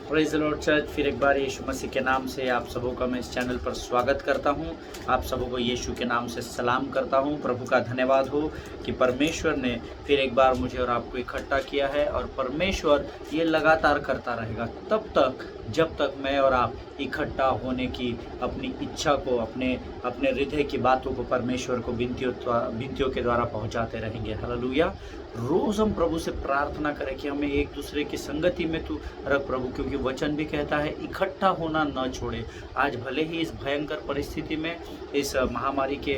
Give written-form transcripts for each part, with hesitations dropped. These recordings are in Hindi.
Praise the Lord church. फिर एक बार यीशु मसीह के नाम से आप सबों का मैं इस चैनल पर स्वागत करता हूं। आप सबों को यीशु के नाम से सलाम करता हूं। प्रभु का धन्यवाद हो कि परमेश्वर ने फिर एक बार मुझे और आपको इकट्ठा किया है, और परमेश्वर ये लगातार करता रहेगा तब तक जब तक मैं और आप इकट्ठा होने की अपनी इच्छा को, अपने अपने हृदय की बातों को परमेश्वर को विनतियों के द्वारा पहुंचाते रहेंगे। हालेलुया। रोज़ हम प्रभु से प्रार्थना करें कि हमें एक दूसरे की संगति में तू रख प्रभु, क्योंकि वचन भी कहता है इकट्ठा होना न छोड़े। आज भले ही इस भयंकर परिस्थिति में, इस महामारी के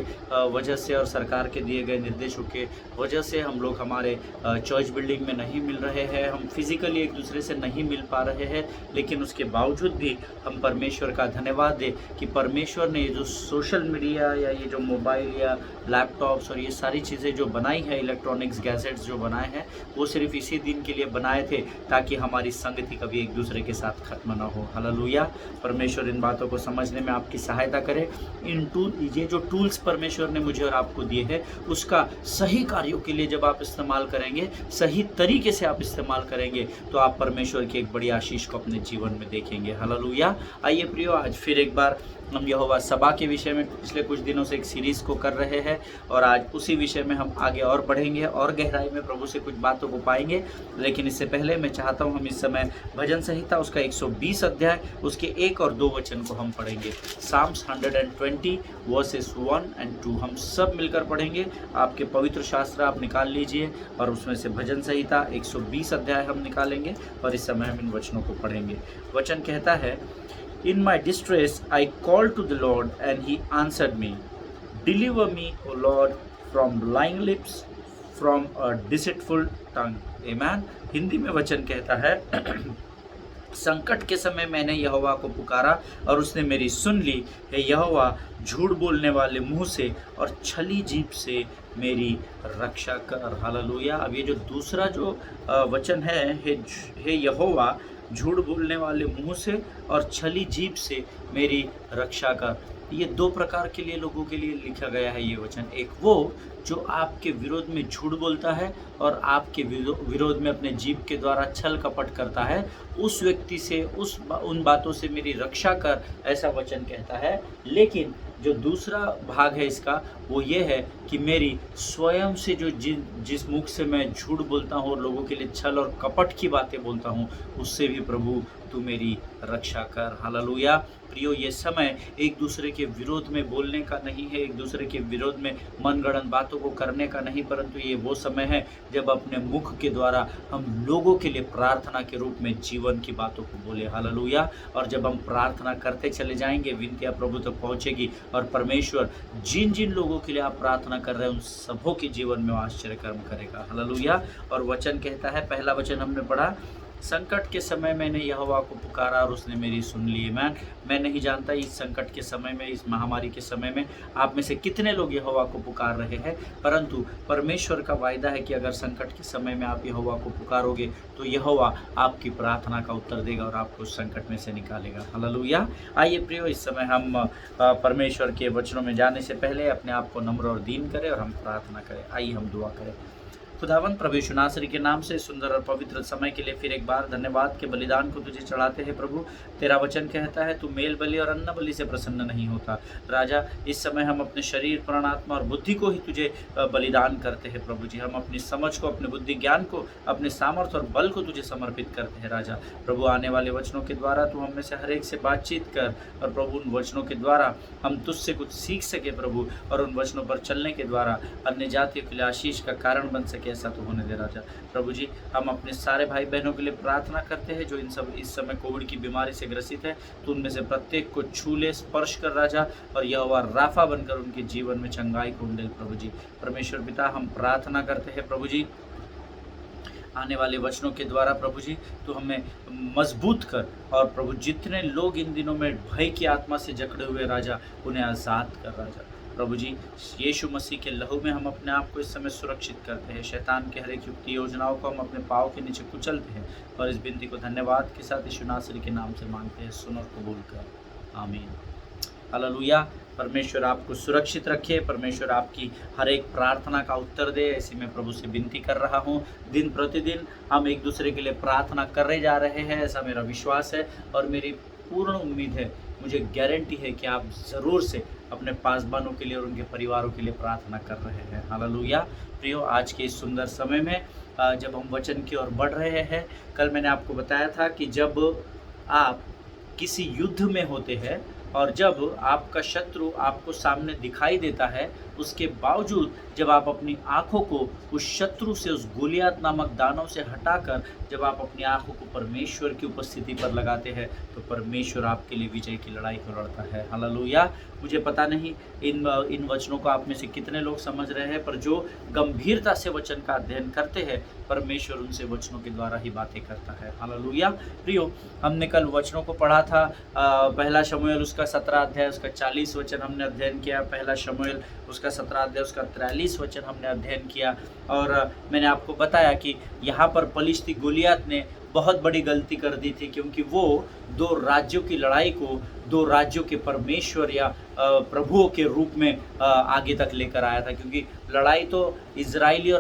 वजह से और सरकार के दिए गए निर्देशों के वजह से हम लोग हमारे चर्च बिल्डिंग में नहीं मिल रहे हैं, हम फिजिकली एक दूसरे से नहीं मिल पा रहे हैं, लेकिन उसके बावजूद भी हम परमेश्वर का धन्यवाद दें कि परमेश्वर ने ये जो सोशल मीडिया या ये जो मोबाइल या लैपटॉप्स और ये सारी चीज़ें जो बनाई है, इलेक्ट्रॉनिक्स गैजेट्स जो बनाए हैं, वो सिर्फ इसी दिन के लिए बनाए थे ताकि हमारी संगति कभी एक दूसरे के साथ खत्म ना हो। हालेलुया। परमेश्वर इन बातों को समझने में आपकी सहायता करे। ये जो टूल्स परमेश्वर ने मुझे और आपको दिए हैं, उसका सही कार्यों के लिए जब आप इस्तेमाल करेंगे, सही तरीके से आप इस्तेमाल करेंगे, तो आप परमेश्वर की एक बड़ी आशीष को अपने जीवन में देखेंगे। हालेलुया। आइए प्रियो, आज फिर एक बार हम यहोवा सभा के विषय में पिछले कुछ दिनों से एक सीरीज़ को कर रहे हैं, और आज उसी विषय में हम आगे और बढ़ेंगे और गहराई में प्रभु से कुछ बातों को पाएंगे। लेकिन इससे पहले मैं चाहता हूं हम इस समय भजन संहिता उसका 120 अध्याय उसके 1 और 2 वचन को हम पढ़ेंगे। साम्स 120 वर्सेस 1 और 2 हम सब मिलकर पढ़ेंगे। आपके पवित्र शास्त्र आप निकाल लीजिए और उसमें से भजन संहिता 120 अध्याय हम निकालेंगे और इस समय हम इन वचनों को पढ़ेंगे। वचन कहता है, In my distress I called to the Lord, and he answered me. Deliver me, O Lord, from lying lips, from a deceitful tongue. Amen. Hindi में वचन कहता है, संकट के समय मैंने यहोवा को पुकारा और उसने मेरी सुन ली। हे यहोवा, झूठ बोलने वाले मुंह से और छली जीभ से मेरी रक्षा कर। हालेलुया। अब ये जो दूसरा जो वचन है, हे यहोवा, झूठ बोलने वाले मुंह से और छली जीभ से मेरी रक्षा कर। ये 2 प्रकार के लिए लोगों के लिए लिखा गया है ये वचन। एक वो जो आपके विरोध में झूठ बोलता है और आपके विरोध में अपने जीभ के द्वारा छल कपट करता है, उस व्यक्ति से उन बातों से मेरी रक्षा कर, ऐसा वचन कहता है। लेकिन जो दूसरा भाग है इसका, वो ये है कि मेरी स्वयं से जो जिस मुख से मैं झूठ बोलता हूँ और लोगों के लिए छल और कपट की बातें बोलता हूँ, उससे भी प्रभु तू मेरी रक्षा कर। हालेलुया। प्रियो, ये समय एक दूसरे के विरोध में बोलने का नहीं है, एक दूसरे के विरोध में मनगढ़ंत बातों को करने का नहीं, परंतु ये वो समय है जब अपने मुख के द्वारा हम लोगों के लिए प्रार्थना के रूप में जीवन की बातों को बोले। हालेलुया। और जब हम प्रार्थना करते चले जाएंगे, विनतियाँ प्रभु तक पहुँचेगी और परमेश्वर जिन जिन लोगों के लिए आप प्रार्थना कर रहे हैं उन सबों के जीवन में आश्चर्य कर्म करेगा। हालेलुया। और वचन कहता है, पहला वचन हमने पढ़ा, संकट के समय मैंने यहोवा को पुकारा और उसने मेरी सुन ली। मैं नहीं जानता इस संकट के समय में, इस महामारी के समय में आप में से कितने लोग यहोवा को पुकार रहे हैं, परंतु परमेश्वर का वायदा है कि अगर संकट के समय में आप यहोवा को पुकारोगे तो यहोवा आपकी प्रार्थना का उत्तर देगा और आपको उस संकट में से निकालेगा। हालेलुया। आइए प्रियो, इस समय हम परमेश्वर के वचनों में जाने से पहले अपने आप को नम्र और दीन करें और हम प्रार्थना करें। आइए हम दुआ करें। खुदावंद प्रभु यीशु नासरी के नाम से सुंदर और पवित्र समय के लिए फिर एक बार धन्यवाद के बलिदान को तुझे चढ़ाते हैं प्रभु। तेरा वचन कहता है, तू मेल बलि और अन्न बलि से प्रसन्न नहीं होता। राजा, इस समय हम अपने शरीर, प्राण, आत्मा और बुद्धि को ही तुझे बलिदान करते हैं प्रभु जी। हम अपनी समझ को, अपने बुद्धि ज्ञान को, अपने सामर्थ्य और बल को तुझे समर्पित करते हैं। राजा प्रभु, आने वाले वचनों के द्वारा तू हम में से हर एक से बातचीत कर, और प्रभु उन वचनों के द्वारा हम तुझसे कुछ सीख सके प्रभु, और उन वचनों पर चलने के द्वारा अन्य जातियों के लिए आशीष का कारण बन सके, ऐसा तो होने दे राजा। प्रभु जी, हम अपने सारे भाई बहनों के लिए प्रार्थना करते हैं जो इस समय कोविड की बीमारी से ग्रसित है। तो उनमें से प्रत्येक को छू ले, स्पर्श कर राजा, और यहोवा राफा बनकर उनके जीवन में चंगाई को दे प्रभु जी। परमेश्वर पिता, हम प्रार्थना करते हैं प्रभु जी, आने वाले वचनों के द्वारा प्रभु जी तो हमें मजबूत कर, और प्रभु जितने लोग इन दिनों में भय की आत्मा से जकड़े हुए राजा, उन्हें आज़ाद कर राजा। प्रभु जी, यीशु मसीह के लहू में हम अपने आप को इस समय सुरक्षित करते हैं। शैतान के हर एक युक्ति योजनाओं को हम अपने पाँव के नीचे कुचलते हैं, और इस विनती को धन्यवाद के साथ यीशु नासरी के नाम से मांगते हैं, सुन और कबूल कर। आमीन। हालेलुया। परमेश्वर आपको सुरक्षित रखे, परमेश्वर आपकी हर एक प्रार्थना का उत्तर दे, ऐसी मैं प्रभु से विनती कर रहा हूँ। दिन प्रतिदिन हम एक दूसरे के लिए प्रार्थना करने जा रहे हैं, ऐसा मेरा विश्वास है और मेरी पूर्ण उम्मीद है, मुझे गारंटी है कि आप ज़रूर से अपने पासबानों के लिए और उनके परिवारों के लिए प्रार्थना कर रहे हैं। हालेलुया। प्रियो, आज के इस सुंदर समय में जब हम वचन की ओर बढ़ रहे हैं, कल मैंने आपको बताया था कि जब आप किसी युद्ध में होते हैं और जब आपका शत्रु आपको सामने दिखाई देता है, उसके बावजूद जब आप अपनी आँखों को उस शत्रु से, उस गोलियत नामक दानव से हटाकर जब आप अपनी आँखों को परमेश्वर की उपस्थिति पर लगाते हैं, तो परमेश्वर आपके लिए विजय की लड़ाई को लड़ता है। हालेलुया। मुझे पता नहीं इन वचनों को आप में से कितने लोग समझ रहे हैं, पर जो गंभीरता से वचन का अध्ययन करते हैं, परमेश्वर उनसे वचनों के द्वारा ही बातें करता है। हालेलुया। प्रियो, हमने कल वचनों को पढ़ा था, पहला शमूएल उसका 17 अध्याय उसका 40 वचन हमने अध्ययन किया, पहला शमूएल उसका 17 अध्याय उसका 43 वचन हमने अध्ययन किया। और मैंने आपको बताया कि यहाँ पर पलिश्ती गोलियत ने बहुत बड़ी गलती कर दी थी, क्योंकि वो दो राज्यों की लड़ाई को दो राज्यों के परमेश्वर या प्रभुओं के रूप में आगे तक लेकर आया था। क्योंकि लड़ाई तो इजरायली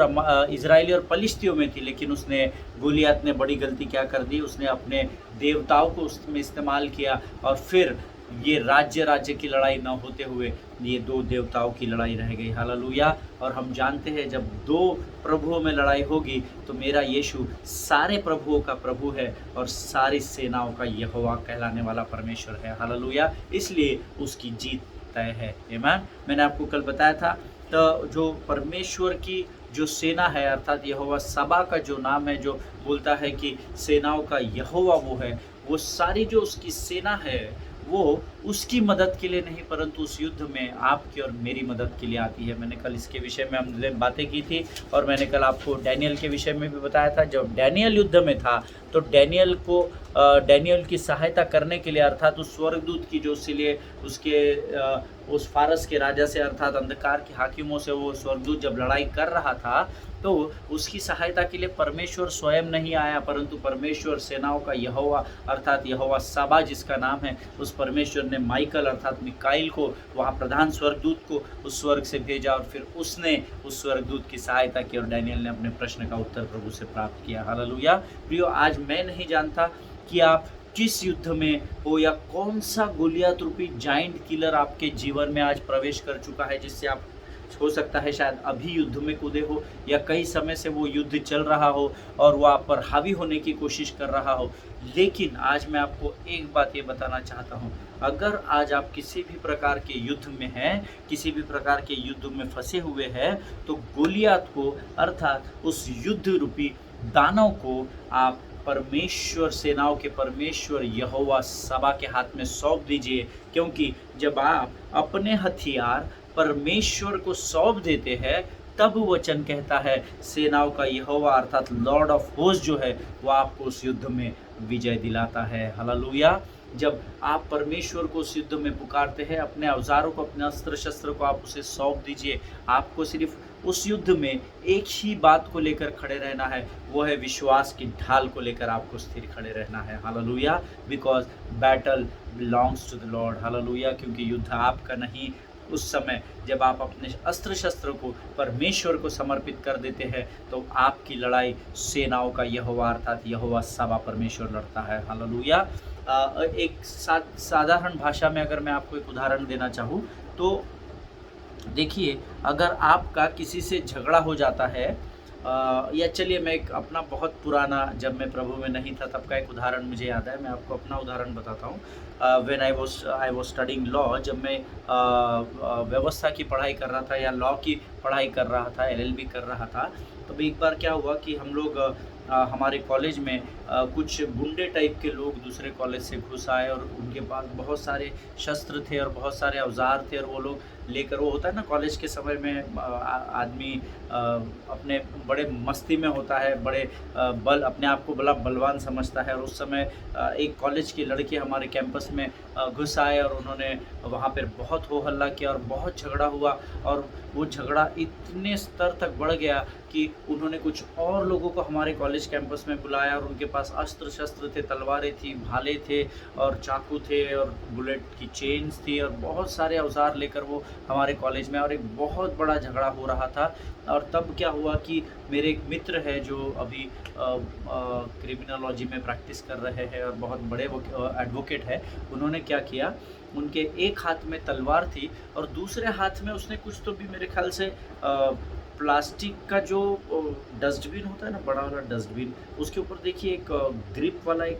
और पलिश्तियों में थी, लेकिन उसने गोलियत ने बड़ी गलती क्या कर दी, उसने अपने देवताओं को उसमें इस्तेमाल किया और फिर ये राज्य की लड़ाई न होते हुए ये दो देवताओं की लड़ाई रह गई। हालेलुया। और हम जानते हैं जब दो प्रभुओं में लड़ाई होगी तो मेरा यीशु सारे प्रभुओं का प्रभु है और सारी सेनाओं का यहोवा कहलाने वाला परमेश्वर है। हालेलुया। इसलिए उसकी जीत तय है। आमीन। मैंने आपको कल बताया था, तो जो परमेश्वर की जो सेना है, अर्थात यहोवा सबा का जो नाम है, जो बोलता है कि सेनाओं का यहोवा वो है, वो सारी जो उसकी सेना है वो उसकी मदद के लिए नहीं, परंतु उस युद्ध में आपकी और मेरी मदद के लिए आती है। मैंने कल इसके विषय में हमने बातें की थी और मैंने कल आपको डैनियल के विषय में भी बताया था। जब डैनियल युद्ध में था तो डैनियल की सहायता करने के लिए, अर्थात उस स्वर्गदूत की जो इसलिए उस फारस के राजा से, अर्थात अंधकार के हाकिमों से वो स्वर्गदूत जब लड़ाई कर रहा था, तो उसकी सहायता के लिए परमेश्वर स्वयं नहीं आया, परंतु परमेश्वर सेनाओं का यहोवा अर्थात यहोवा सबा जिसका नाम है, उस परमेश्वर ने माइकल अर्थात मिकाइल को, वहाँ प्रधान स्वर्गदूत को उस स्वर्ग से भेजा और फिर उसने उस स्वर्गदूत की सहायता की और डैनियल ने अपने प्रश्न का उत्तर प्रभु से प्राप्त किया। हालेलुया। प्रियो, आज मैं नहीं जानता कि आप किस युद्ध में हो या कौन सा गोलियत रूपी जाइंट किलर आपके जीवन में आज प्रवेश कर चुका है, जिससे आप हो सकता है शायद अभी युद्ध में कूदे हो या कई समय से वो युद्ध चल रहा हो और वो आप पर हावी होने की कोशिश कर रहा हो। लेकिन आज मैं आपको एक बात ये बताना चाहता हूँ, अगर आज आप किसी भी प्रकार के युद्ध में हैं, किसी भी प्रकार के युद्ध में फंसे हुए हैं, तो गोलियत को अर्थात उस युद्ध रूपी दानव को आप परमेश्वर, सेनाओं के परमेश्वर यहोवा सबा के हाथ में सौंप दीजिए। क्योंकि जब आप अपने हथियार परमेश्वर को सौंप देते हैं, तब वचन कहता है सेनाओं का यहोवा अर्थात लॉर्ड ऑफ होस्ट जो है वो आपको उस युद्ध में विजय दिलाता है। हालेलुया। जब आप परमेश्वर को उस युद्ध में पुकारते हैं, अपने औजारों को, अपने अस्त्र शस्त्र को आप उसे सौंप दीजिए। आपको सिर्फ उस युद्ध में एक ही बात को लेकर खड़े रहना है, वो है विश्वास की ढाल को लेकर आपको स्थिर खड़े रहना है। Hallelujah. Because battle belongs to the Lord. Hallelujah. क्योंकि युद्ध आपका नहीं, उस समय जब आप अपने अस्त्र शस्त्र को परमेश्वर को समर्पित कर देते हैं, तो आपकी लड़ाई सेनाओं का यहोवा अर्थात यहोवा सबा परमेश्वर लड़ता है। हालेलुया। एक साधारण भाषा में अगर मैं आपको एक उदाहरण देना चाहूँ तो देखिए, अगर आपका किसी से झगड़ा हो जाता है, या चलिए मैं एक अपना बहुत पुराना, जब मैं प्रभु में नहीं था तब का एक उदाहरण मुझे याद है, मैं आपको अपना उदाहरण बताता हूँ। When I was studying law, जब मैं व्यवस्था की पढ़ाई कर रहा था या लॉ की पढ़ाई कर रहा था, LLB कर रहा था, तब एक बार क्या हुआ कि हम लोग हमारे कॉलेज में कुछ गुंडे टाइप के लोग दूसरे कॉलेज से घुस आए और उनके पास बहुत सारे शस्त्र थे और बहुत सारे औजार थे और वो लोग लेकर, वो होता है ना कॉलेज के समय में आदमी अपने बड़े मस्ती में होता है, बड़े बल अपने आप को बड़ा बलवान समझता है। और उस समय एक कॉलेज की लड़की हमारे कैंपस में घुस आए और उन्होंने वहाँ पर बहुत हो हल्ला किया और बहुत झगड़ा हुआ। और वो झगड़ा इतने स्तर तक बढ़ गया कि उन्होंने कुछ और लोगों को हमारे कॉलेज कैंपस में बुलाया और उनके पास अस्त्र शस्त्र थे, तलवारें थी, भाले थे और चाकू थे और बुलेट की चेन्स थी और बहुत सारे औजार लेकर वो हमारे कॉलेज में, और एक बहुत बड़ा झगड़ा हो रहा था। और तब क्या हुआ कि मेरे एक मित्र है जो अभी क्रिमिनोलॉजी में प्रैक्टिस कर रहे हैं और बहुत बड़े एडवोकेट है, उन्होंने क्या किया, उनके एक हाथ में तलवार थी और दूसरे हाथ में उसने कुछ तो भी मेरे ख्याल से प्लास्टिक का जो डस्टबिन होता है ना, बड़ा वाला डस्टबिन, उसके ऊपर देखिए एक ग्रिप वाला एक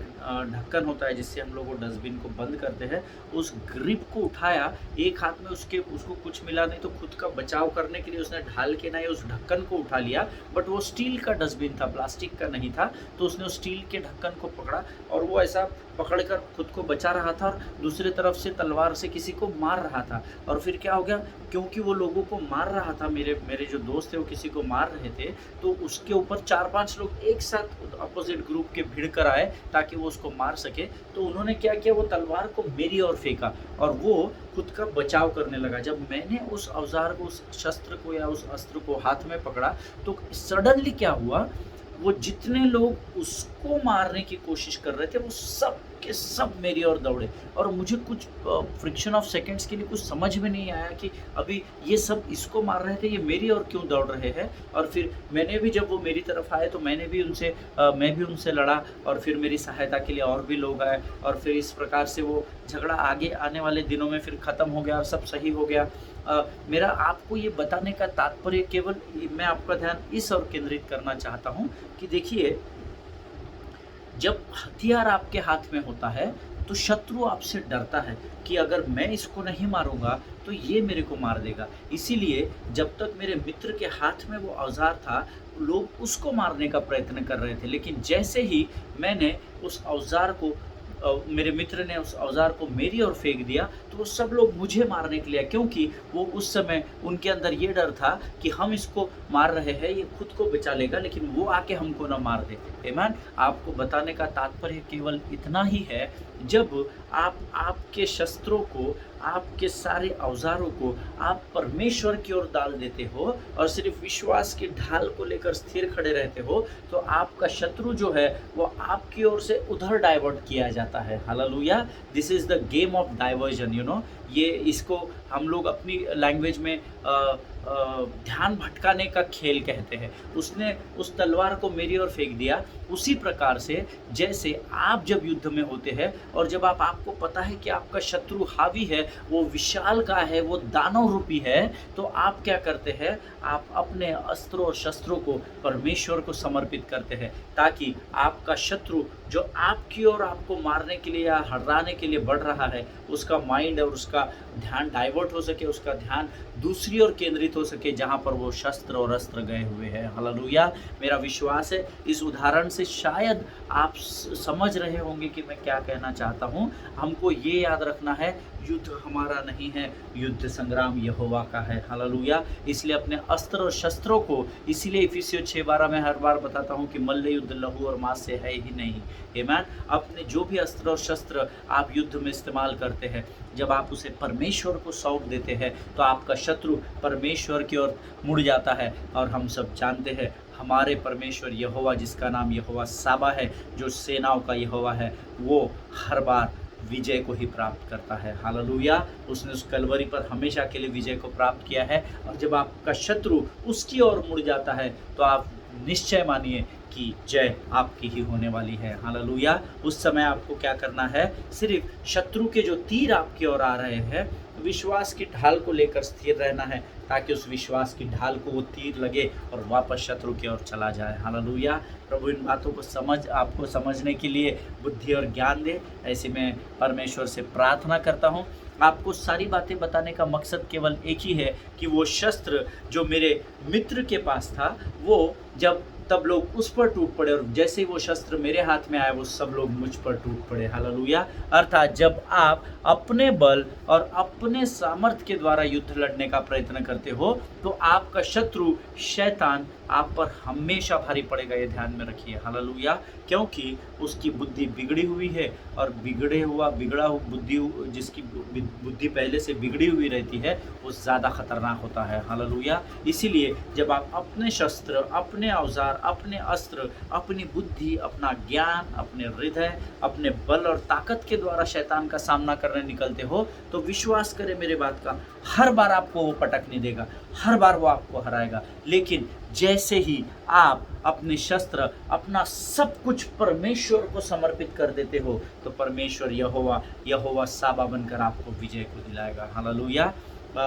ढक्कन होता है जिससे हम लोग वो डस्टबिन को बंद करते हैं। उस ग्रिप को उठाया, एक हाथ में उसको कुछ मिला नहीं तो खुद का बचाव करने के लिए उसने ढाल के ना उस ढक्कन को उठा लिया, बट वो स्टील का डस्टबिन था, प्लास्टिक का नहीं था। तो उसने उस स्टील के ढक्कन को पकड़ा और वो ऐसा पकड़कर खुद को बचा रहा था और दूसरी तरफ से तलवार से किसी को मार रहा था। और फिर क्या हो गया, क्योंकि वो लोगों को मार रहा था, मेरे जो दोस्त थे वो किसी को मार रहे थे, तो उसके ऊपर 4-5 लोग एक साथ अपोजिट ग्रुप के भिड़ कर आए ताकि वो उसको मार सके। तो उन्होंने क्या किया, वो तलवार को मेरी ओर फेंका और वो खुद का बचाव करने लगा। जब मैंने उस औजार को, उस शस्त्र को या उस अस्त्र को हाथ में पकड़ा तो सडनली क्या हुआ, वो जितने लोग उसको मारने की कोशिश कर रहे थे वो सब के सब मेरी ओर दौड़े। और मुझे कुछ फ्रिक्शन ऑफ सेकंड्स के लिए कुछ समझ में नहीं आया कि अभी ये सब इसको मार रहे थे, ये मेरी ओर क्यों दौड़ रहे हैं। और फिर मैंने भी, जब वो मेरी तरफ आए तो मैं भी उनसे लड़ा और फिर मेरी सहायता के लिए और भी लोग आए और फिर इस प्रकार से वो झगड़ा आगे आने वाले दिनों में फिर ख़त्म हो गया और सब सही हो गया। मेरा आपको ये बताने का तात्पर्य केवल, मैं आपका ध्यान इस ओर केंद्रित करना चाहता हूँ कि देखिए, जब हथियार आपके हाथ में होता है तो शत्रु आपसे डरता है कि अगर मैं इसको नहीं मारूंगा तो ये मेरे को मार देगा। इसीलिए जब तक मेरे मित्र के हाथ में वो औजार था, लोग उसको मारने का प्रयत्न कर रहे थे, लेकिन जैसे ही मैंने उस औजार को मेरे मित्र ने उस औजार को मेरी ओर फेंक दिया तो वो सब लोग मुझे मारने के लिए, क्योंकि वो उस समय उनके अंदर ये डर था कि हम इसको मार रहे हैं, ये खुद को बचा लेगा लेकिन वो आके हमको ना मार दे। आमीन। आपको बताने का तात्पर्य केवल इतना ही है, जब आप आपके शस्त्रों को, आपके सारे औजारों को आप परमेश्वर की ओर डाल देते हो और सिर्फ विश्वास की ढाल को लेकर स्थिर खड़े रहते हो, तो आपका शत्रु जो है वो आपकी ओर से उधर डाइवर्ट किया जाता है। Hallelujah. This is the game of diversion, you know. ये इसको हम लोग अपनी लैंग्वेज में ध्यान भटकाने का खेल कहते हैं। उसने उस तलवार को मेरी ओर फेंक दिया। उसी प्रकार से जैसे आप जब युद्ध में होते हैं और जब आपको पता है कि आपका शत्रु हावी है, वो विशाल का है, वो दानव रूपी है, तो आप क्या करते हैं, आप अपने अस्त्रों और शस्त्रों को परमेश्वर को समर्पित करते हैं, ताकि आपका शत्रु जो आपकी ओर आपको मारने के लिए या हराने के लिए बढ़ रहा है, उसका माइंड और उसका ध्यान डाइवर्ट हो सके, उसका ध्यान दूसरी ओर केंद्रित हो सके जहाँ पर वो शस्त्र और अस्त्र गए हुए हैं। हालेलुया। मेरा विश्वास है इस उदाहरण से शायद आप समझ रहे होंगे कि मैं क्या कहना चाहता हूँ। हमको ये याद रखना है, युद्ध हमारा नहीं है, युद्ध संग्राम यहोवा का है। हालेलुया। इसलिए अपने अस्त्र और शस्त्रों को, इसीलिए इफिसियों 6:12 में हर बार बताता हूँ कि मल्ल युद्ध लहू और मांस से है ही नहीं। आमीन। अपने जो भी अस्त्र और शस्त्र आप युद्ध में इस्तेमाल करते हैं, जब आप उसे परमेश्वर को सौंप देते हैं तो आपका शत्रु परमेश्वर की ओर मुड़ जाता है। और हम सब जानते हैं हमारे परमेश्वर यहोवा, जिसका नाम यहोवा साबा है, जो सेनाओं का यहोवा है, वो हर बार विजय को ही प्राप्त करता है। हालेलुया। उसने उस कलवरी पर हमेशा के लिए विजय को प्राप्त किया है। और जब आपका शत्रु उसकी ओर मुड़ जाता है तो आप निश्चय मानिए कि जय आपकी ही होने वाली है। हालेलुया। उस समय आपको क्या करना है, सिर्फ शत्रु के जो तीर आपकी ओर आ रहे हैं, विश्वास की ढाल को लेकर स्थिर रहना है, ताकि उस विश्वास की ढाल को वो तीर लगे और वापस शत्रु की ओर चला जाए। हालेलुया। प्रभु इन बातों को आपको समझने के लिए बुद्धि और ज्ञान दे, ऐसे मैं परमेश्वर से प्रार्थना करता हूँ। आपको सारी बातें बताने का मकसद केवल एक ही है कि वो शस्त्र जो मेरे मित्र के पास था, वो जब तब लोग उस पर टूट पड़े, और जैसे ही वो शस्त्र मेरे हाथ में आए वो सब लोग मुझ पर टूट पड़े। हालेलुया। अर्थात जब आप अपने बल और अपने सामर्थ्य के द्वारा युद्ध लड़ने का प्रयत्न करते हो तो आपका शत्रु शैतान आप पर हमेशा भारी पड़ेगा, ये ध्यान में रखिए। हालेलुया। क्योंकि उसकी बुद्धि बिगड़ी हुई है, और बिगड़ा हुआ बुद्धि, जिसकी बुद्धि पहले से बिगड़ी हुई रहती है वो ज़्यादा खतरनाक होता है। हालेलुया। इसीलिए जब आप अपने शस्त्र, अपने औजार, अपने अस्त्र, अपनी बुद्धि, अपना ज्ञान, अपने हृदय, अपने बल और ताकत के द्वारा शैतान का सामना करने निकलते हो तो विश्वास करें मेरे बात का, हर बार आपको वो पटकने देगा, हर बार वो आपको हराएगा। लेकिन जैसे ही आप अपने शस्त्र, अपना सब कुछ परमेश्वर को समर्पित कर देते हो तो परमेश्वर यहोवा साबा बनकर आपको विजय को दिलाएगा। हालेलुया।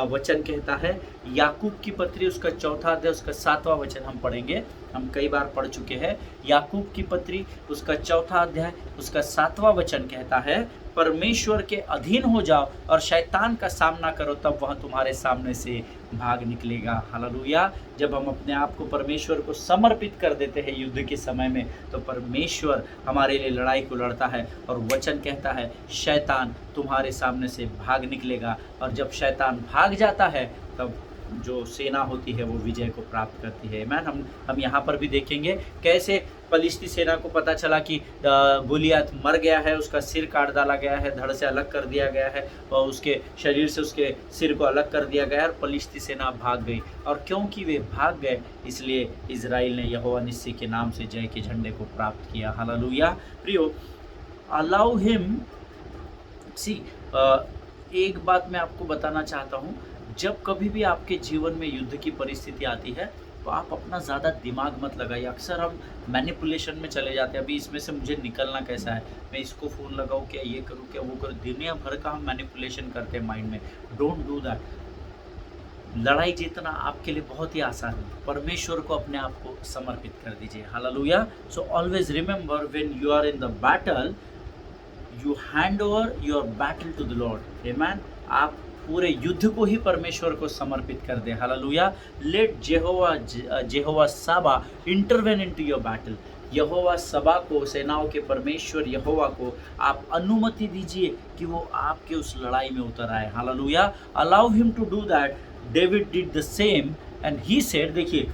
वचन कहता है, याकूब की पत्री उसका 4 अध्याय उसका 7वां वचन हम पढ़ेंगे, हम कई बार पढ़ चुके हैं। याकूब की पत्री उसका 4 अध्याय उसका 7वां वचन कहता है, परमेश्वर के अधीन हो जाओ और शैतान का सामना करो, तब वह तुम्हारे सामने से भाग निकलेगा। हालेलुया। जब हम अपने आप को परमेश्वर को समर्पित कर देते हैं युद्ध के समय में तो परमेश्वर हमारे लिए लड़ाई को लड़ता है, और वचन कहता है शैतान तुम्हारे सामने से भाग निकलेगा, और जब शैतान भाग जाता है तब जो सेना होती है वो विजय को प्राप्त करती है। मैन हम यहाँ पर भी देखेंगे कैसे फलिस्ती सेना को पता चला कि गोलियत मर गया है, उसका सिर काट डाला गया है, धड़ से अलग कर दिया गया है, और उसके शरीर से उसके सिर को अलग कर दिया गया है, और फलिस्ती सेना भाग गई। और क्योंकि वे भाग गए इसलिए इजराइल ने यहोवा निस्सी के नाम से जय के झंडे को प्राप्त किया। हालेलुया। प्रियो, अलाउ हिम सी, एक बात मैं आपको बताना चाहता हूँ, जब कभी भी आपके जीवन में युद्ध की परिस्थिति आती है तो आप अपना ज़्यादा दिमाग मत लगाइए। अक्सर हम मैनिपुलेशन में चले जाते हैं, अभी इसमें से मुझे निकलना कैसा है, मैं इसको फ़ोन लगाऊँ क्या, ये करूँ क्या, वो करूँ, दुनिया भर का हम मैनिपुलेशन करते हैं माइंड में। Don't do that. लड़ाई जीतना आपके लिए बहुत ही आसान है, परमेश्वर को अपने आप को समर्पित कर दीजिए। Hallelujah. So always remember, when you are in the battle you hand over your battle to the Lord. Amen. आप पूरे युद्ध को ही परमेश्वर को समर्पित कर दे। हालेलुया। लेट जेहोवा साबा इंटरवेन इनटू योर बैटल। यहोवा सबा को, सेनाओं के परमेश्वर यहोवा को आप अनुमति दीजिए कि वो आपके उस लड़ाई में उतर आए। Hallelujah. Allow him to do that. David did the same and he said, देखिए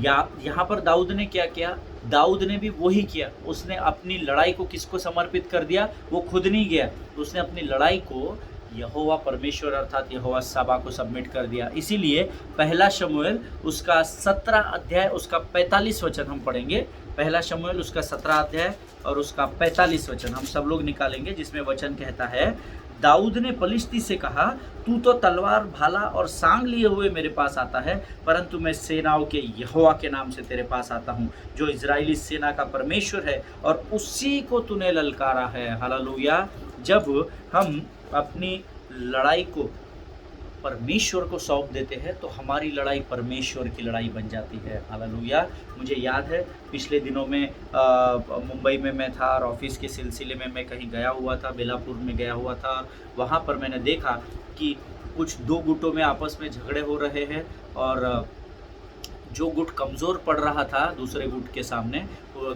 यहाँ पर दाऊद ने क्या किया, दाऊद ने भी वही किया। उसने अपनी लड़ाई को किसको समर्पित कर दिया, वो खुद नहीं गया, उसने अपनी लड़ाई को यहोवा परमेश्वर अर्थात यहोवा साबा को सबमिट कर दिया। इसीलिए पहला शमूएल उसका 17 अध्याय उसका 45 वचन हम पढ़ेंगे। पहला शमूएल उसका 17 अध्याय और उसका 45 वचन हम सब लोग निकालेंगे, जिसमें वचन कहता है, दाऊद ने फलिस्ती से कहा, तू तो तलवार, भाला और सांग लिए हुए मेरे पास आता है, परंतु मैं सेनाओं के यहोवा के नाम से तेरे पास आता हूँ, जो इजरायली सेना का परमेश्वर है, और उसी को तूने ललकारा है। हालेलुया। जब हम अपनी लड़ाई को परमेश्वर को सौंप देते हैं तो हमारी लड़ाई परमेश्वर की लड़ाई बन जाती है। हालेलुया। मुझे याद है पिछले दिनों में मुंबई में मैं था और ऑफिस के सिलसिले में मैं कहीं गया हुआ था, बेलापुर में गया हुआ था। वहाँ पर मैंने देखा कि कुछ 2 गुटों में आपस में झगड़े हो रहे हैं, और जो गुट कमज़ोर पड़ रहा था दूसरे गुट के सामने,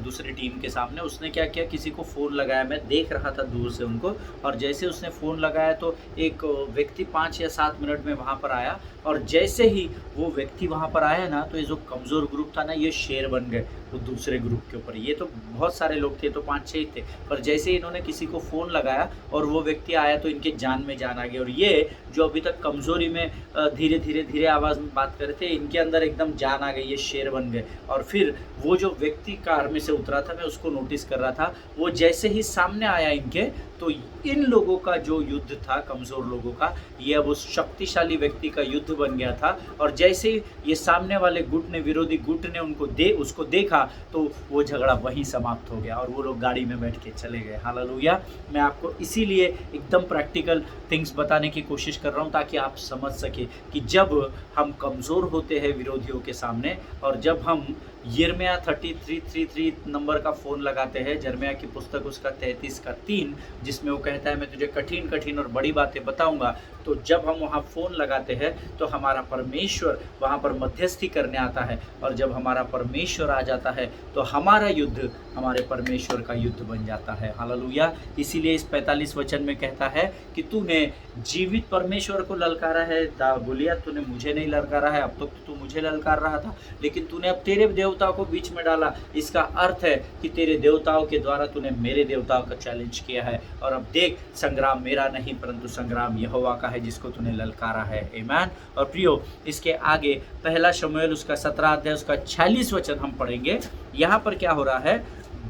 दूसरी टीम के सामने, उसने क्या किया, किसी को फ़ोन लगाया। मैं देख रहा था दूर से उनको, और जैसे उसने फ़ोन लगाया तो एक व्यक्ति 5 या 7 मिनट में वहाँ पर आया, और जैसे ही वो व्यक्ति वहाँ पर आया ना तो ये जो कमज़ोर ग्रुप था ना, ये शेर बन गए वो दूसरे ग्रुप के ऊपर। ये तो बहुत सारे लोग थे, तो 5-6 थे, पर जैसे ही इन्होंने किसी को फ़ोन लगाया और वो व्यक्ति आया तो इनके जान में जान आ गई। और ये जो अभी तक कमज़ोरी में धीरे धीरे आवाज़ में बात कर रहे थे, इनके अंदर एकदम जान आ गई, ये शेर बन गए। और फिर वो जो व्यक्ति कार में से उतरा था, मैं उसको नोटिस कर रहा था, वो जैसे ही सामने आया इनके, तो इन लोगों का जो युद्ध था, कमज़ोर लोगों का, ये अब उस शक्तिशाली व्यक्ति का युद्ध बन गया था। और जैसे ही ये सामने वाले गुट ने, विरोधी गुट ने उसको देखा तो वो झगड़ा वहीं समाप्त हो गया और वो लोग गाड़ी में बैठ के चले गए। हालेलुया। मैं आपको इसीलिए एकदम प्रैक्टिकल थिंग्स बताने की कोशिश कर रहा हूँ ताकि आप समझ सके कि जब हम कमज़ोर होते हैं विरोधियों के सामने, और जब हम यिर्मयाह 33:3 नंबर का फ़ोन लगाते हैं, यिर्मयाह की पुस्तक उसका 33 का 3, जिसमें वो कहता है मैं तुझे कठिन कठिन और बड़ी बातें बताऊंगा। तो जब हम वहाँ फ़ोन लगाते हैं तो हमारा परमेश्वर वहाँ पर मध्यस्थी करने आता है, और जब हमारा परमेश्वर आ जाता है तो हमारा युद्ध हमारे परमेश्वर का युद्ध बन जाता है। हालेलुया। इसीलिए इस 45 वचन में कहता है कि तूने जीवित परमेश्वर को ललकारा है। गोलियत तूने मुझे नहीं ललकारा है, अब तक तो तू मुझे ललकार रहा था, लेकिन तूने अब तेरे देवताओं को बीच में डाला। इसका अर्थ है कि तेरे देवताओं के द्वारा तूने मेरे देवताओं का चैलेंज किया है, और अब देख संग्राम मेरा नहीं परंतु संग्राम यहोवा का है जिसको तूने ललकारा है। आमीन। और प्रियो, इसके आगे पहला शमूएल उसका 17 अध्याय उसका 46 वचन हम पढ़ेंगे। यहाँ पर क्या हो रहा है,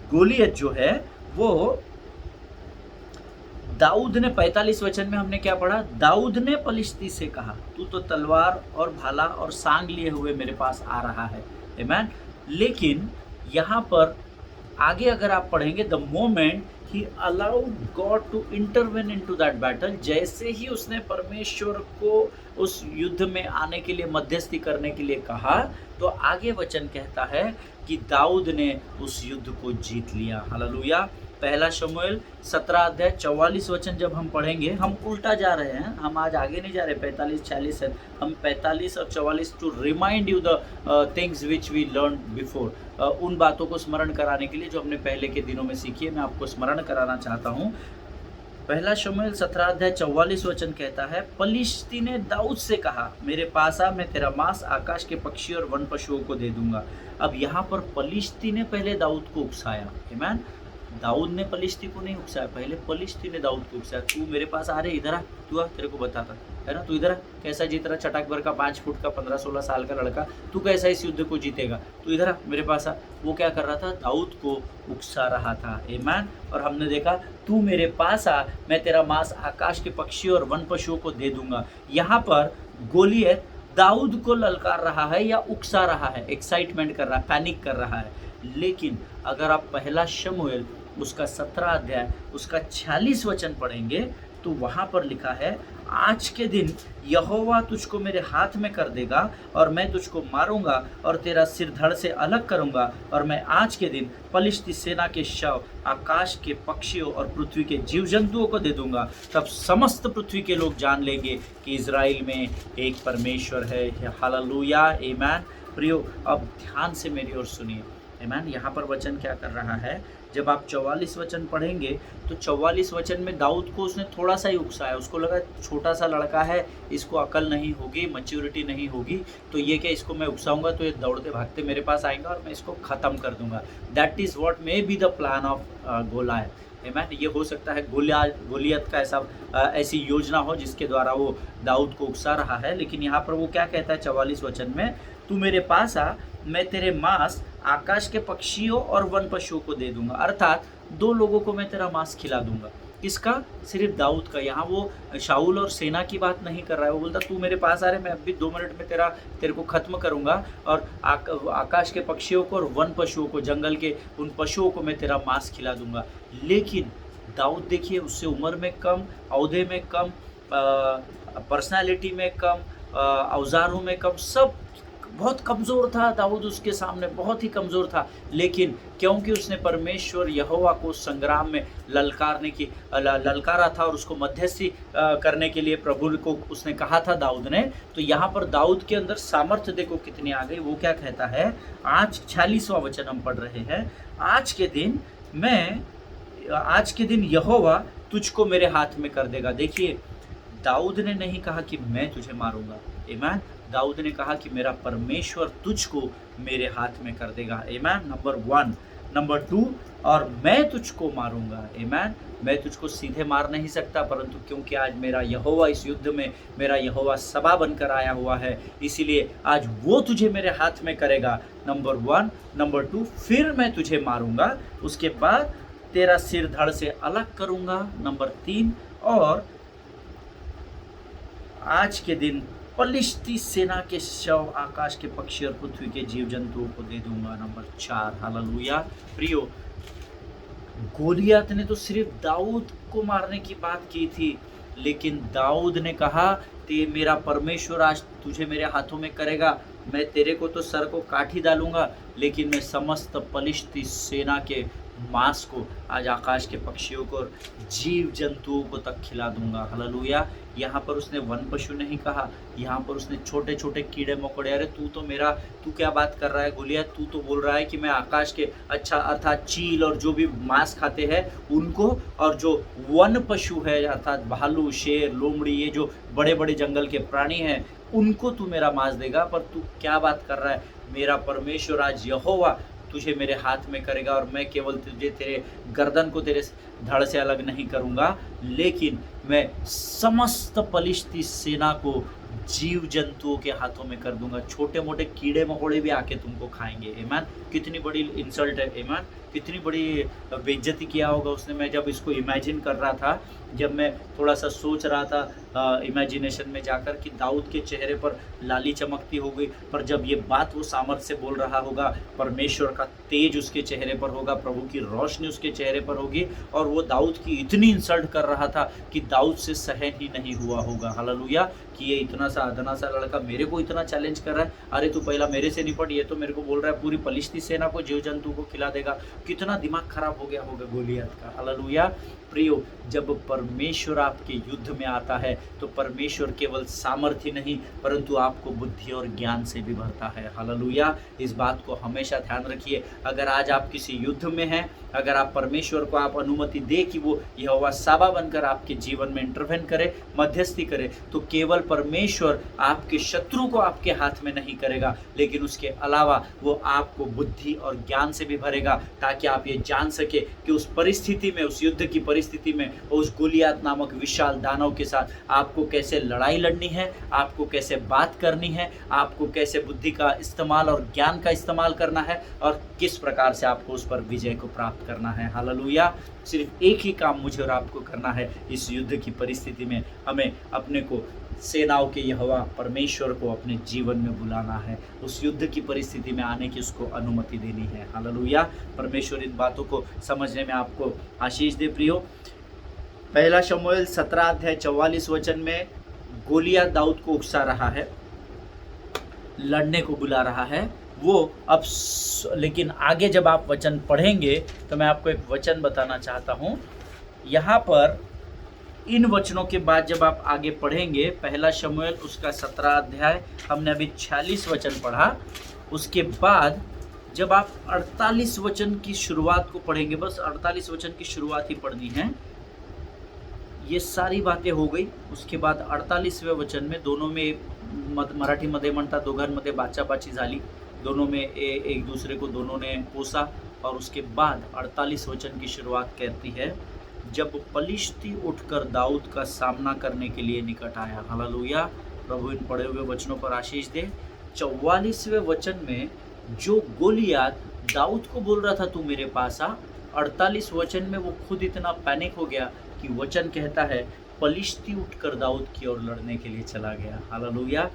गोलियत जो है वो दाऊद ने 45 वचन में हमने क्या पढ़ा, दाऊद ने पलिश्ती से कहा तू तो तलवार और भाला और सांग लिए हुए मेरे पास आ रहा है। आमीन। लेकिन यहाँ पर आगे अगर आप पढ़ेंगे, the moment he allowed God to intervene into that battle, जैसे ही उसने परमेश्वर को उस युद्ध में आने के लिए मध्यस्थी करने के लिए कहा, तो आगे वचन कहता है कि दाऊद ने उस युद्ध को जीत लिया। हालेलुया। पहला शमूएल 17 अध्याय 44 वचन जब हम पढ़ेंगे, हम उल्टा जा रहे हैं, हम आज आगे नहीं जा रहे 45-46 है, हम 45 और 44 to remind you the things which we learn before, उन बातों को स्मरण कराने के लिए जो हमने पहले के दिनों में सीखी है, मैं आपको स्मरण कराना चाहता हूँ। पहला शमूएल 17 अध्याय 44 वचन कहता है, पलिश्ती ने दाऊद से कहा मेरे पास आ, मैं तेरा मांस आकाश के पक्षी और वन पशुओं को दे दूंगा। अब यहाँ पर पलिश्ती ने पहले दाऊद को उकसाया। आमीन। दाऊद ने पलिश्ती को नहीं उकसाया, पहले पलिश्ती ने दाऊद को उकसाया। तू मेरे पास आ रे, इधर आ, तू आ, तेरे को बताता है ना, तू इधर आ, कैसा जीत रहा चटाक भर का 5 फुट का 15-16 साल का लड़का, तू कैसा इस युद्ध को जीतेगा, तू इधर आ मेरे पास आ। वो क्या कर रहा था, दाऊद को उकसा रहा था। आमीन। और हमने देखा तू मेरे पास आ, मैं तेरा मांस आकाश के पक्षी और वन पशुओं को दे दूंगा। यहाँ पर गोलियत दाऊद को ललकार रहा है या उकसा रहा है, एक्साइटमेंट कर रहा है, पैनिक कर रहा है। लेकिन अगर आप पहला शमूएल उसका 17 अध्याय उसका 46 वचन पढ़ेंगे तो वहाँ पर लिखा है, आज के दिन यहोवा तुझको मेरे हाथ में कर देगा और मैं तुझको मारूंगा और तेरा सिर धड़ से अलग करूंगा, और मैं आज के दिन पलिश्ती सेना के शव आकाश के पक्षियों और पृथ्वी के जीव जंतुओं को दे दूंगा। तब समस्त पृथ्वी के लोग जान लेंगे कि इज़राइल में एक परमेश्वर है। हालेलुया। आमीन। प्रियो, अब ध्यान से मेरी ओर सुनिए। आमीन। यहाँ पर वचन क्या कर रहा है, जब आप 44 वचन पढ़ेंगे तो 44 वचन में दाऊद को उसने थोड़ा सा ही उकसाया। उसको लगा छोटा सा लड़का है, इसको अकल नहीं होगी, मैच्योरिटी नहीं होगी, तो ये क्या इसको मैं उकसाऊंगा तो ये दौड़ते भागते मेरे पास आएगा और मैं इसको ख़त्म कर दूंगा। That is what may be the plan of Goliath. आमीन। ये हो सकता है गोलियत का ऐसी योजना हो जिसके द्वारा वो दाऊद को उकसा रहा है। लेकिन यहाँ पर वो क्या कहता है 44 वचन में, तू मेरे पास आ, मैं तेरे मांस आकाश के पक्षियों और वन पशुओं को दे दूंगा। अर्थात 2 लोगों को मैं तेरा मांस खिला दूंगा। किसका? सिर्फ दाऊद का। यहाँ वो शाऊल और सेना की बात नहीं कर रहा है। वो बोलता तू मेरे पास आ रहे, मैं अभी 2 मिनट में तेरे को खत्म करूंगा, और आकाश के पक्षियों को और वन पशुओं को, जंगल के उन पशुओं को मैं तेरा मांस खिला दूंगा। लेकिन दाऊद देखिए, उससे उम्र में कम, औहदे में कम, पर्सनालिटी में कम, औजारों में कम, सब बहुत कमज़ोर था। दाऊद उसके सामने बहुत ही कमज़ोर था। लेकिन क्योंकि उसने परमेश्वर यहोवा को संग्राम में ललकारा था और उसको मध्यस्थी करने के लिए प्रभु को उसने कहा था दाऊद ने, तो यहाँ पर दाऊद के अंदर सामर्थ्य देखो कितनी आ गई। वो क्या कहता है, आज 46वां वचन हम पढ़ रहे हैं, आज के दिन यहोवा तुझको मेरे हाथ में कर देगा। देखिए, दाऊद ने नहीं कहा कि मैं तुझे मारूंगा। आमीन। दाऊद ने कहा कि मेरा परमेश्वर तुझको मेरे हाथ में कर देगा। आमीन। नंबर 1। नंबर 2, और मैं तुझको मारूंगा। आमीन। मैं तुझको सीधे मार नहीं सकता, परंतु क्योंकि आज मेरा यहोवा इस युद्ध में, मेरा यहोवा सभा बनकर आया हुआ है, इसीलिए आज वो तुझे मेरे हाथ में करेगा। नंबर 1। नंबर 2, फिर मैं तुझे मारूंगा, उसके बाद तेरा सिर धड़ से अलग करूंगा। नंबर 3, और आज के दिन पलिश्ती सेना के शव आकाश के पक्षी और पृथ्वी के जीव जंतुओं को दे दूंगा। नंबर 4। हालेलुया। प्रियो, गोलियत ने तो सिर्फ दाऊद को मारने की बात की थी, लेकिन दाऊद ने कहा कि मेरा परमेश्वर आज तुझे मेरे हाथों में करेगा, मैं तेरे को तो सर को काट ही डालूंगा, लेकिन मैं समस्त पलिश्ती सेना के मांस को, आज आकाश के पक्षियों को और जीव जंतुओं को तक खिला दूंगा। हालेलुया। यहाँ पर उसने वन पशु नहीं कहा, यहाँ पर उसने छोटे छोटे कीड़े मकोड़े। अरे तू क्या बात कर रहा है गोलियत? तू तो बोल रहा है कि मैं आकाश के, अच्छा अर्थात चील और जो भी मांस खाते हैं उनको, और जो वन पशु है अर्थात भालू, शेर, लोमड़ी, ये जो बड़े बड़े जंगल के प्राणी हैं उनको तू मेरा मांस देगा। पर तू क्या बात कर रहा है? मेरा परमेश्वर आज यहोवा तुझे मेरे हाथ में करेगा, और मैं केवल तुझे, तेरे गर्दन को तेरे धड़ से अलग नहीं करूँगा, लेकिन मैं समस्त पलिश्ती सेना को जीव जंतुओं के हाथों में कर दूंगा। छोटे मोटे कीड़े मकोड़े भी आके तुमको खाएंगे। ईमान, कितनी बड़ी इंसल्ट है। ईमान, कितनी बड़ी बेइज्जती किया होगा उसने। मैं जब इसको इमेजिन कर रहा था, जब मैं थोड़ा सा सोच रहा था इमेजिनेशन में जाकर कि दाऊद के चेहरे पर लाली चमकती होगी, पर जब ये बात वो सामर्थ्य से बोल रहा होगा, परमेश्वर का तेज उसके चेहरे पर होगा, प्रभु की रोशनी उसके चेहरे पर होगी, और वो दाऊद की इतनी इंसल्ट कर रहा था कि दाऊद से सहन ही नहीं हुआ होगा। हालेलुया। कि ये इतना सा अदना सा लड़का मेरे को इतना चैलेंज कर रहा है। अरे तू पहला मेरे से निपट, ये तो मेरे को बोल रहा है पूरी पलिश्ती सेना को, जीव जंतु को खिला देगा। कितना दिमाग खराब हो गया होगा गोलियत का। हालेलुया। प्रियो, जब परमेश्वर आपके युद्ध में आता है तो परमेश्वर केवल सामर्थ्य नहीं परंतु आपको बुद्धि और ज्ञान से भी भरता है। हालेलुया। इस बात को हमेशा ध्यान रखिए। अगर आज आप किसी युद्ध में हैं, अगर आप परमेश्वर को आप अनुमति दे कि वो यहोवा साबा बनकर आपके जीवन में इंटरवेन करे, मध्यस्थी करे, तो केवल परमेश्वर आपके शत्रु को आपके हाथ में नहीं करेगा, लेकिन उसके अलावा वो आपको बुद्धि और ज्ञान से भी भरेगा, ताकि आप ये जान सके कि उस परिस्थिति में, उस युद्ध की परिस्थिति में, उस गोलियत नामक विशाल दानव के साथ आपको कैसे लड़ाई लड़नी है, आपको कैसे बात करनी है, आपको कैसे बुद्धि का इस्तेमाल और ज्ञान का इस्तेमाल करना है, और किस प्रकार से आपको उस पर विजय को प्राप्त करना है। हालेलुया। सिर्फ एक ही काम मुझे और आपको करना है। इस युद्ध की परिस्थिति में हमें अपने को सेनाओं के यहोवा परमेश्वर को अपने जीवन में बुलाना है, उस युद्ध की परिस्थिति में आने की उसको अनुमति देनी है। हालेलुया। परमेश्वर इन बातों को समझने में आपको आशीष दे। प्रियो, पहला शमूएल 17 अध्याय 44 वचन में गोलियत दाऊद को उकसा रहा है, लड़ने को बुला रहा है वो अब। लेकिन आगे जब आप वचन पढ़ेंगे तो मैं आपको एक वचन बताना चाहता हूँ। यहाँ पर इन वचनों के बाद जब आप आगे पढ़ेंगे, पहला शमूएल उसका 17 अध्याय, हमने अभी 46 वचन पढ़ा, उसके बाद जब आप 48 वचन की शुरुआत को पढ़ेंगे, बस 48 वचन की शुरुआत ही पढ़नी है, ये सारी बातें हो गई। उसके बाद 48वें वचन में दोनों में मराठीमध्ये म्हणतात दोघांमध्ये बाचाबाची झाली, दोनों में एक दूसरे को दोनों ने कोसा, और उसके बाद 48 वचन की शुरुआत कहती है, जब पलिश्ती उठकर दाऊद का सामना करने के लिए निकट आया। हालेलुया। प्रभु इन पढ़े हुए वचनों पर आशीष दे। 44वें वचन में जो गोलियत दाऊद को बोल रहा था तू मेरे पास आ, 48 वचन में वो खुद इतना पैनिक हो गया कि वचन कहता है पलिश्ती उठकर दाऊद की ओर लड़ने के लिए चला गया। हालेलुया।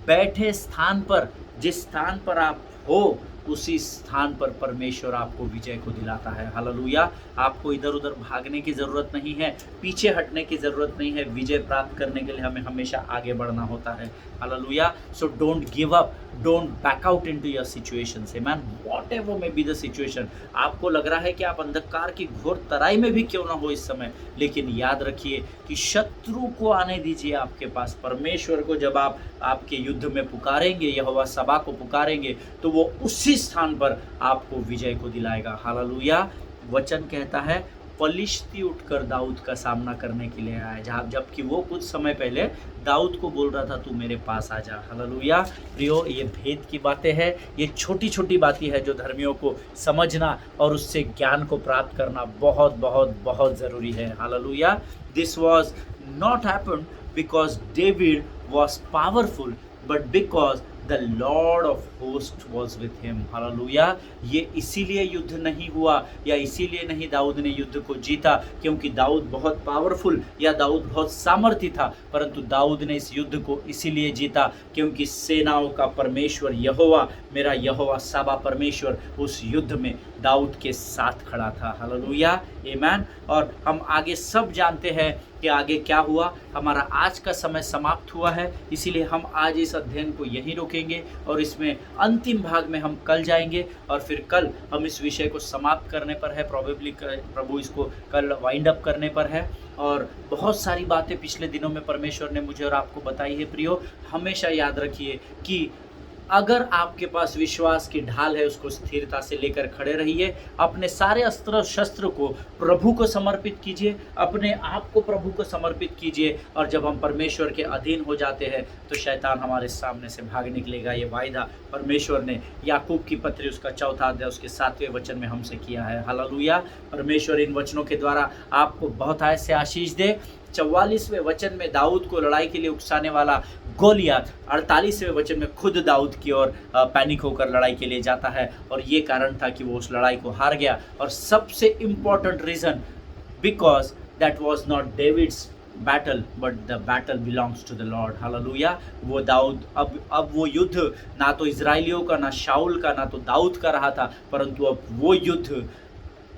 बैठे स्थान पर, जिस स्थान पर आप हो उसी स्थान पर परमेश्वर आपको विजय को दिलाता है। हालेलुया। आपको इधर उधर भागने की ज़रूरत नहीं है, पीछे हटने की ज़रूरत नहीं है। विजय प्राप्त करने के लिए हमें हमेशा आगे बढ़ना होता है। Hallelujah. So don't give up, don't back out into your situations. Man, what ever may be the situation, आपको लग रहा है कि आप अंधकार की घोर तराई में भी क्यों ना हो इस समय, लेकिन याद रखिए कि शत्रु को आने दीजिए आपके पास। परमेश्वर को जब आप आपके युद्ध में पुकारेंगे, यहोवा सभा को पुकारेंगे, तो वो उसी स्थान पर आपको विजय को दिलाएगा। हालेलुया। वचन कहता है पलिश्ती उठकर दाऊद का सामना करने के लिए आया, जबकि वो कुछ समय पहले दाऊद को बोल रहा था तू मेरे पास आ जा। हालेलुया। प्रियो, ये भेद की बातें हैं, ये छोटी छोटी बातें हैं जो धर्मियों को समझना और उससे ज्ञान को प्राप्त करना बहुत बहुत बहुत ज़रूरी है। Hallelujah. This was not happen because David was powerful, but because the Lord of host was with him. Hallelujah. ये इसीलिए युद्ध नहीं हुआ या इसीलिए नहीं दाऊद ने युद्ध को जीता क्योंकि दाऊद बहुत पावरफुल या दाऊद बहुत सामर्थी था, परंतु दाऊद ने इस युद्ध को इसीलिए जीता क्योंकि सेनाओं का परमेश्वर यहोवा, मेरा यहोवा साबा परमेश्वर उस युद्ध में दाऊद के साथ खड़ा था। हालेलुया, आमीन। और हम आगे सब जानते हैं कि आगे क्या हुआ। हमारा आज का समय समाप्त हुआ है, इसीलिए हम आज इस अध्ययन को यहीं रोकेंगे और इसमें अंतिम भाग में हम कल जाएंगे और फिर कल हम इस विषय को समाप्त करने पर है। प्रोबेबली प्रभु इसको कल वाइंड अप करने पर है। और बहुत सारी बातें पिछले दिनों में परमेश्वर ने मुझे और आपको बताई है। प्रियो, हमेशा याद रखिए कि अगर आपके पास विश्वास की ढाल है, उसको स्थिरता से लेकर खड़े रहिए। अपने सारे अस्त्र शस्त्र को प्रभु को समर्पित कीजिए, अपने आप को प्रभु को समर्पित कीजिए। और जब हम परमेश्वर के अधीन हो जाते हैं तो शैतान हमारे सामने से भाग निकलेगा। ये वायदा परमेश्वर ने याकूब की पत्री उसका 4 अध्याय उसके 7वें वचन में हमसे किया है। हालेलुया। परमेश्वर इन वचनों के द्वारा आपको बहुत ऐसे आशीष दे। 44वें वचन में दाऊद को लड़ाई के लिए उकसाने वाला गोलियत 48वें वचन में खुद दाऊद की ओर पैनिक होकर लड़ाई के लिए जाता है और ये कारण था कि वो उस लड़ाई को हार गया। और सबसे important reason, because that was not David's battle but the battle belongs to the Lord. Hallelujah. वो दाऊद अब वो युद्ध ना तो इजराइलियों का, ना शाऊल का, ना तो दाऊद का रहा था, परंतु अब वो युद्ध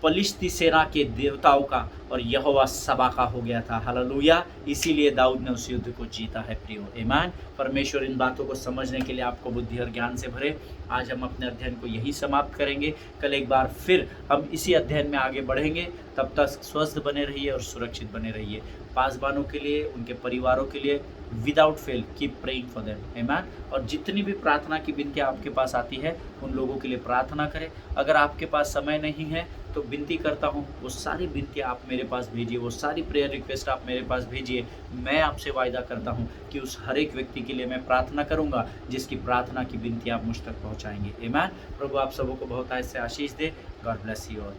फलिश्ती सेना के देवताओं का और यहोवा सभा का हो गया था। हालेलुया। इसीलिए दाऊद ने उस युद्ध को जीता है। प्रियो, आमीन। परमेश्वर इन बातों को समझने के लिए आपको बुद्धि और ज्ञान से भरे। आज हम अपने अध्ययन को यही समाप्त करेंगे। कल एक बार फिर हम इसी अध्ययन में आगे बढ़ेंगे। तब तक स्वस्थ बने रहिए और सुरक्षित बने रहिए। पासबानों के लिए, उनके परिवारों के लिए without fail keep praying for them, आमीन। और जितनी भी प्रार्थना की विनती आपके पास आती है उन लोगों के लिए प्रार्थना करें। अगर आपके पास समय नहीं है तो विनती करता हूँ वो सारी विनती आप मेरे पास भेजिए, वो सारी प्रेयर रिक्वेस्ट आप मेरे पास भेजिए। मैं आपसे वायदा करता हूँ कि उस हर एक व्यक्ति के लिए मैं प्रार्थना करूँगा जिसकी प्रार्थना की विनती आप मुझ तक पहुँचाएंगे। आमीन। प्रभु आप सबों को बहुत ऐसे आशीष दे। God bless you all.